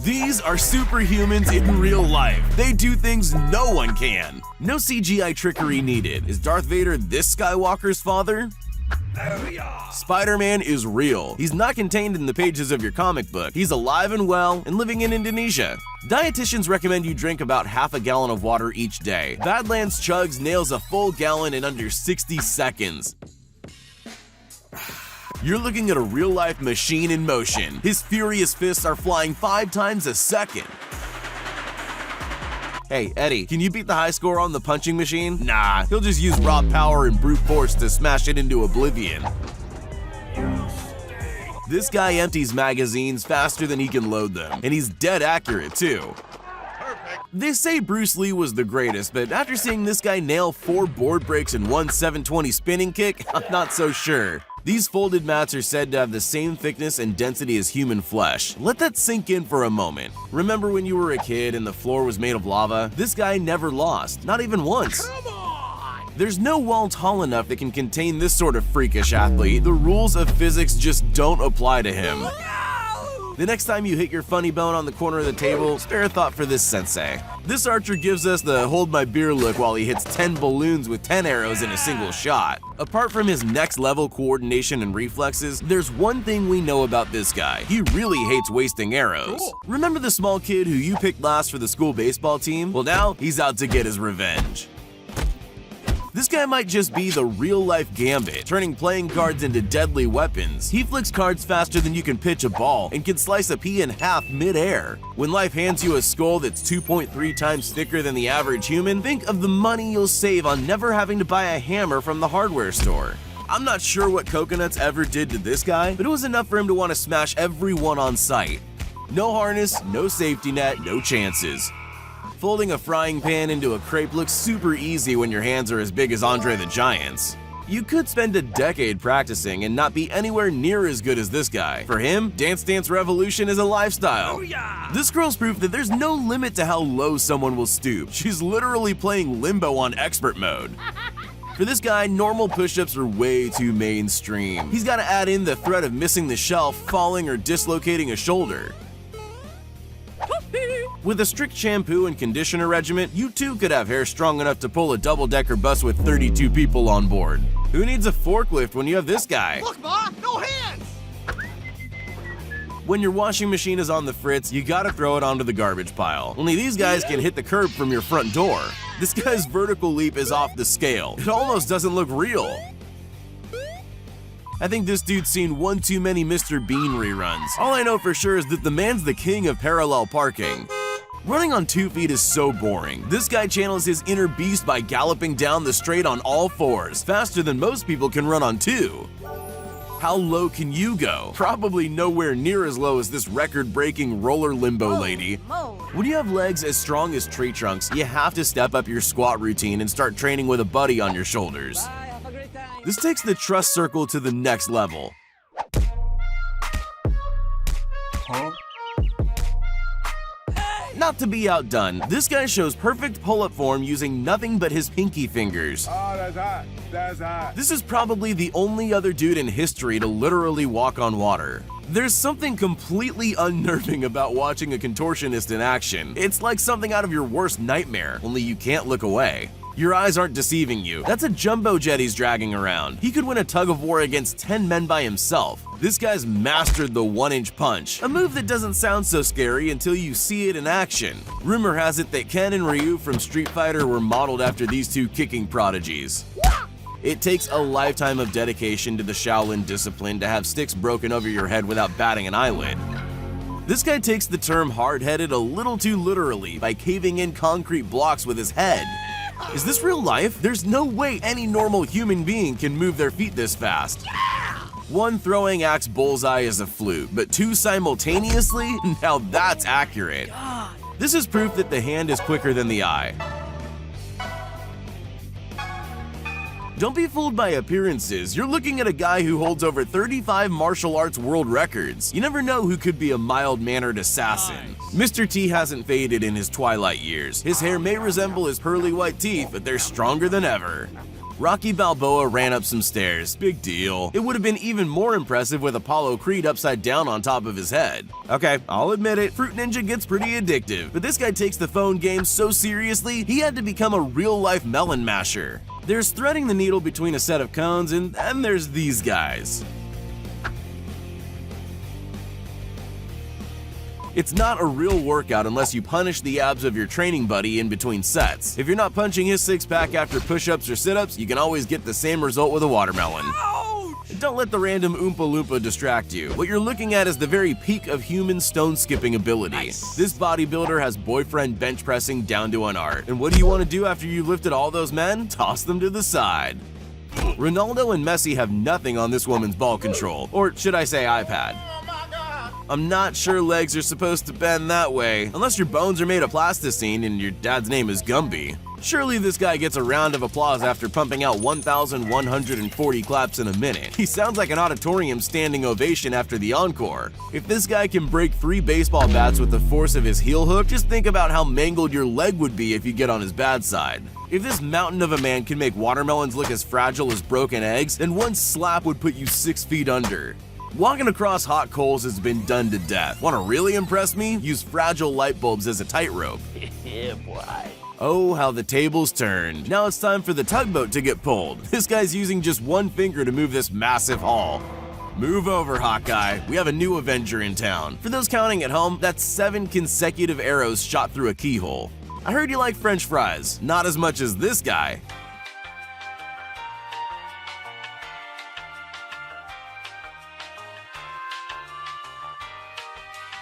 These are superhumans in real life. They do things no one can. No CGI trickery needed. Is Darth Vader this Skywalker's father? Spider-Man is real. He's not contained in the pages of your comic book. He's alive and well and living in Indonesia. Dietitians recommend you drink about half a gallon of water each day. Badlands Chugs nails a full gallon in under 60 seconds. You're looking at a real-life machine in motion. His furious fists are flying 5 times a second. Hey, Eddie, can you beat the high score on the punching machine? Nah, he'll just use raw power and brute force to smash it into oblivion. This guy empties magazines faster than he can load them, and he's dead accurate too. They say Bruce Lee was the greatest, but after seeing this guy nail 4 board breaks and 1 720 spinning kick, I'm not so sure. These folded mats are said to have the same thickness and density as human flesh. Let that sink in for a moment. Remember when you were a kid and the floor was made of lava? This guy never lost, not even once. Come on! There's no wall tall enough that can contain this sort of freakish athlete. The rules of physics just don't apply to him. The next time you hit your funny bone on the corner of the table, spare a thought for this sensei. This archer gives us the hold my beer look while he hits 10 balloons with 10 arrows in a single shot. Apart from his next level coordination and reflexes, there's one thing we know about this guy. He really hates wasting arrows. Remember the small kid who you picked last for the school baseball team? Well, now he's out to get his revenge. This guy might just be the real-life Gambit, turning playing cards into deadly weapons. He flicks cards faster than you can pitch a ball and can slice a pea in half mid-air. When life hands you a skull that's 2.3 times thicker than the average human, think of the money you'll save on never having to buy a hammer from the hardware store. I'm not sure what coconuts ever did to this guy, but it was enough for him to want to smash everyone on sight. No harness, no safety net, no chances. Folding a frying pan into a crepe looks super easy when your hands are as big as Andre the Giant's. You could spend a decade practicing and not be anywhere near as good as this guy. For him, Dance Dance Revolution is a lifestyle. This girl's proof that there's no limit to how low someone will stoop. She's literally playing Limbo on expert mode. For this guy, normal push-ups are way too mainstream. He's gotta add in the threat of missing the shelf, falling, or dislocating a shoulder. With a strict shampoo and conditioner regimen, you too could have hair strong enough to pull a double-decker bus with 32 people on board. Who needs a forklift when you have this guy? Look, Ma, no hands! When your washing machine is on the fritz, you gotta throw it onto the garbage pile. Only these guys can hit the curb from your front door. This guy's vertical leap is off the scale. It almost doesn't look real. I think this dude's seen one too many Mr. Bean reruns. All I know for sure is that the man's the king of parallel parking. Running on 2 feet is so boring. This guy channels his inner beast by galloping down the straight on all 4s, faster than most people can run on 2. How low can you go? Probably nowhere near as low as this record-breaking roller limbo lady. When you have legs as strong as tree trunks, you have to step up your squat routine and start training with a buddy on your shoulders. This takes the trust circle to the next level. Not to be outdone, this guy shows perfect pull-up form using nothing but his pinky fingers. Oh, that's hot. That's hot. This is probably the only other dude in history to literally walk on water. There's something completely unnerving about watching a contortionist in action. It's like something out of your worst nightmare, only you can't look away. Your eyes aren't deceiving you. That's a jumbo jet he's dragging around. He could win a tug of war against 10 men by himself. This guy's mastered the 1-inch punch, a move that doesn't sound so scary until you see it in action. Rumor has it that Ken and Ryu from Street Fighter were modeled after these two kicking prodigies. It takes a lifetime of dedication to the Shaolin discipline to have sticks broken over your head without batting an eyelid. This guy takes the term hard-headed a little too literally by caving in concrete blocks with his head. Is this real life? There's no way any normal human being can move their feet this fast. One throwing axe bullseye is a fluke, but 2 simultaneously? Now that's accurate. This is proof that the hand is quicker than the eye. Don't be fooled by appearances. You're looking at a guy who holds over 35 martial arts world records. You never know who could be a mild-mannered assassin. Mr. T hasn't faded in his twilight years. His hair may resemble his pearly white teeth, but they're stronger than ever. Rocky Balboa ran up some stairs. Big deal. It would have been even more impressive with Apollo Creed upside down on top of his head. Okay, I'll admit it, Fruit Ninja gets pretty addictive, but this guy takes the phone game so seriously, he had to become a real-life melon masher. There's threading the needle between a set of cones, and then there's these guys. It's not a real workout unless you punish the abs of your training buddy in between sets. If you're not punching his six-pack after push-ups or sit-ups, you can always get the same result with a watermelon. Don't let the random Oompa Loompa distract you. What you're looking at is the very peak of human stone-skipping ability. Nice. This bodybuilder has boyfriend bench pressing down to an art. And what do you want to do after you've lifted all those men? Toss them to the side. Ronaldo and Messi have nothing on this woman's ball control, or should I say iPad. I'm not sure legs are supposed to bend that way, unless your bones are made of plasticine and your dad's name is Gumby. Surely this guy gets a round of applause after pumping out 1,140 claps in a minute. He sounds like an auditorium standing ovation after the encore. If this guy can break 3 baseball bats with the force of his heel hook, just think about how mangled your leg would be if you get on his bad side. If this mountain of a man can make watermelons look as fragile as broken eggs, then one slap would put you 6 feet under. Walking across hot coals has been done to death. Want to really impress me? Use fragile light bulbs as a tightrope. Yeah, boy. Oh, how the tables turned. Now it's time for the tugboat to get pulled. This guy's using just one finger to move this massive haul. Move over, Hawkeye. We have a new Avenger in town. For those counting at home, that's 7 consecutive arrows shot through a keyhole. I heard you like French fries. Not as much as this guy.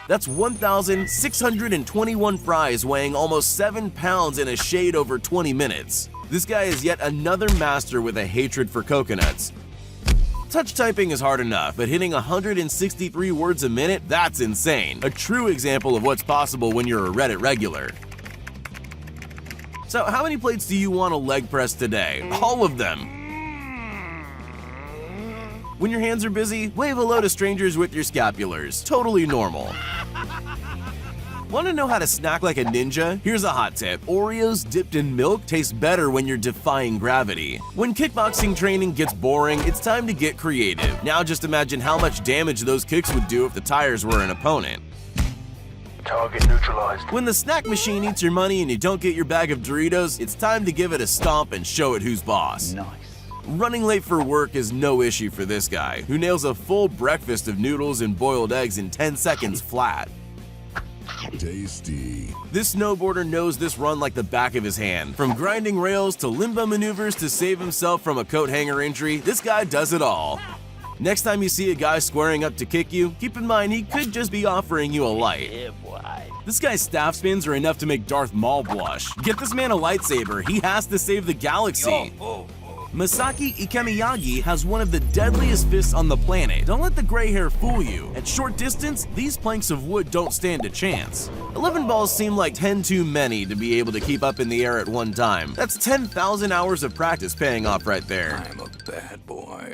That's 1,621 fries weighing almost 7 pounds in a shade over 20 minutes. This guy is yet another master with a hatred for coconuts. Touch typing is hard enough, but hitting 163 words a minute, that's insane. A true example of what's possible when you're a Reddit regular. So how many plates do you want to leg press today? All of them. When your hands are busy, wave hello to strangers with your scapulars. Totally normal. Want to know how to snack like a ninja? Here's a hot tip. Oreos dipped in milk taste better when you're defying gravity. When kickboxing training gets boring, it's time to get creative. Now just imagine how much damage those kicks would do if the tires were an opponent. Target neutralized. When the snack machine eats your money and you don't get your bag of Doritos, it's time to give it a stomp and show it who's boss. Nice. Running late for work is no issue for this guy, who nails a full breakfast of noodles and boiled eggs in 10 seconds flat. Tasty. This snowboarder knows this run like the back of his hand. From grinding rails to limbo maneuvers to save himself from a coat hanger injury, this guy does it all. Next time you see a guy squaring up to kick you, keep in mind he could just be offering you a light. Yeah, boy. This guy's staff spins are enough to make Darth Maul blush. Get this man a lightsaber, he has to save the galaxy. Masaki Ikemiyagi has one of the deadliest fists on the planet. Don't let the gray hair fool you. At short distance, these planks of wood don't stand a chance. 11 balls seem like 10 too many to be able to keep up in the air at one time. That's 10,000 hours of practice paying off right there. I'm a bad boy.